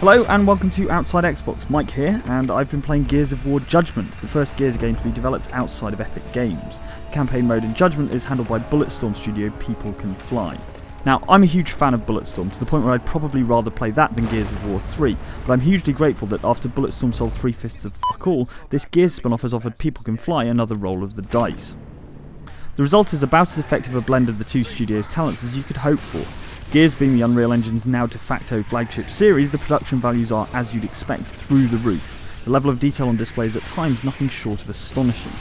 Hello and welcome to Outside Xbox. Mike here, and I've been playing Gears of War Judgement, the first Gears game to be developed outside of Epic Games. The campaign mode in Judgement is handled by Bulletstorm studio People Can Fly. Now, I'm a huge fan of Bulletstorm, to the point where I'd probably rather play that than Gears of War 3, but I'm hugely grateful that after Bulletstorm sold 3/5 of fuck all, this Gears spin-off has offered People Can Fly another roll of the dice. The result is about as effective a blend of the two studios' talents as you could hope for. Gears being the Unreal Engine's now de facto flagship series, the production values are, as you'd expect, through the roof. The level of detail on display is at times nothing short of astonishing.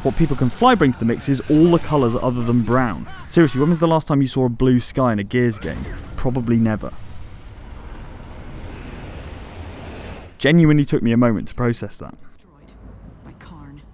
What People Can Fly bring to the mix is all the colours other than brown. Seriously, when was the last time you saw a blue sky in a Gears game? Probably never. Genuinely took me a moment to process that.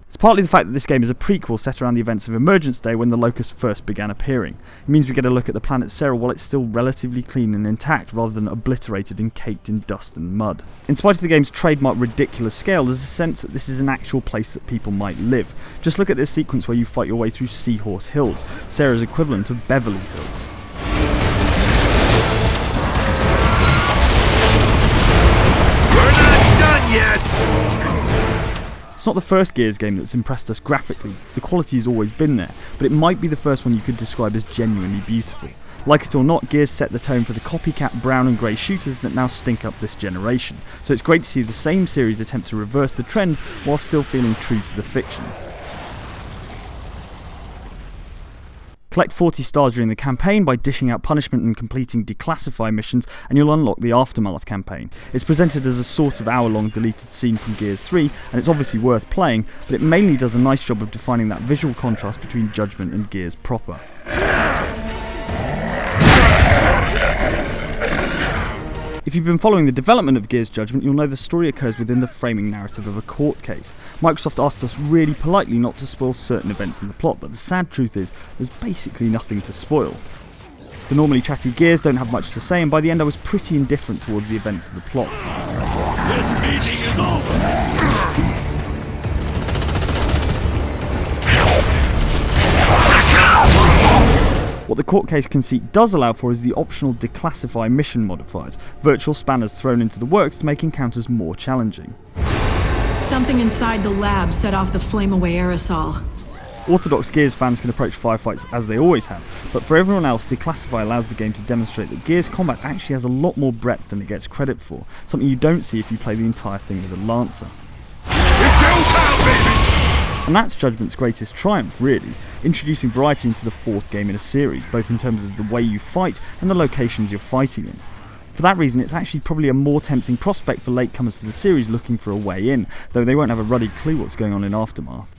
It's partly the fact that this game is a prequel set around the events of Emergence Day when the Locusts first began appearing. It means we get a look at the planet Sera while it's still relatively clean and intact, rather than obliterated and caked in dust and mud. In spite of the game's trademark ridiculous scale, there's a sense that this is an actual place that people might live. Just look at this sequence where you fight your way through Seahorse Hills, Sera's equivalent of Beverly Hills. We're not done yet! It's not the first Gears game that's impressed us graphically, the quality has always been there, but it might be the first one you could describe as genuinely beautiful. Like it or not, Gears set the tone for the copycat brown and grey shooters that now stink up this generation, so it's great to see the same series attempt to reverse the trend while still feeling true to the fiction. Collect 40 stars during the campaign by dishing out punishment and completing declassify missions, and you'll unlock the Aftermath campaign. It's presented as a sort of hour-long deleted scene from Gears 3, and it's obviously worth playing, but it mainly does a nice job of defining that visual contrast between Judgement and Gears proper. If you've been following the development of Gears Judgement, you'll know the story occurs within the framing narrative of a court case. Microsoft asked us really politely not to spoil certain events in the plot, but the sad truth is, there's basically nothing to spoil. The normally chatty Gears don't have much to say, and by the end I was pretty indifferent towards the events of the plot. This meeting is over! What the court case conceit does allow for is the optional declassify mission modifiers, virtual spanners thrown into the works to make encounters more challenging. Something inside the lab set off the flame-away aerosol. Orthodox Gears fans can approach firefights as they always have, but for everyone else, Declassify allows the game to demonstrate that Gears combat actually has a lot more breadth than it gets credit for, something you don't see if you play the entire thing with a Lancer. And that's Judgement's greatest triumph, really, introducing variety into the fourth game in a series, both in terms of the way you fight and the locations you're fighting in. For that reason, it's actually probably a more tempting prospect for latecomers to the series looking for a way in, though they won't have a ruddy clue what's going on in Aftermath.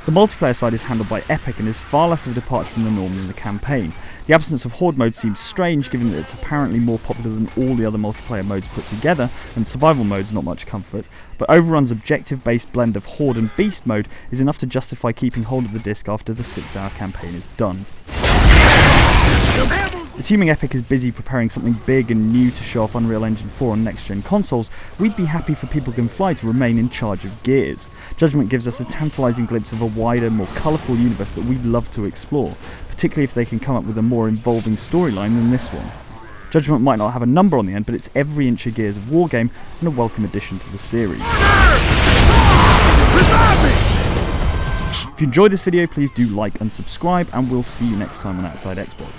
The multiplayer side is handled by Epic and is far less of a departure from the norm than the campaign. The absence of Horde mode seems strange given that it's apparently more popular than all the other multiplayer modes put together, and survival mode's not much comfort, but Overrun's objective-based blend of Horde and Beast mode is enough to justify keeping hold of the disc after the 6-hour campaign is done. Assuming Epic is busy preparing something big and new to show off Unreal Engine 4 on next-gen consoles, we'd be happy for People Can Fly to remain in charge of Gears. Judgement gives us a tantalising glimpse of a wider, more colourful universe that we'd love to explore, particularly if they can come up with a more involving storyline than this one. Judgement might not have a number on the end, but it's every inch a Gears of War game and a welcome addition to the series. If you enjoyed this video, please do like and subscribe, and we'll see you next time on Outside Xbox.